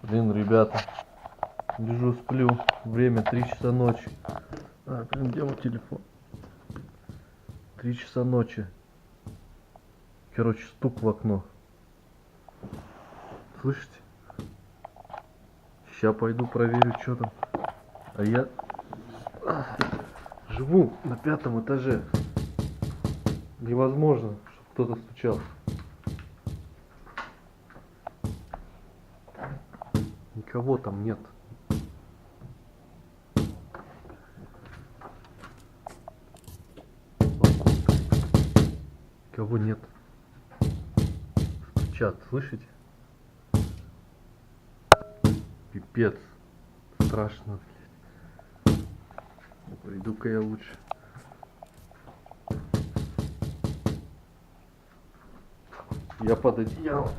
Блин, ребята, лежу, сплю, время 3 часа ночи. Блин, где мой телефон? 3 часа ночи. Короче, стук в окно. Слышите? Сейчас пойду проверю, что там. А я живу на 5-м этаже. Невозможно, чтобы кто-то стучал. Никого там нет. Никого нет. Стучат, слышите? Пипец. Страшно, блядь. Пойду-ка я лучше. Я под одеялом.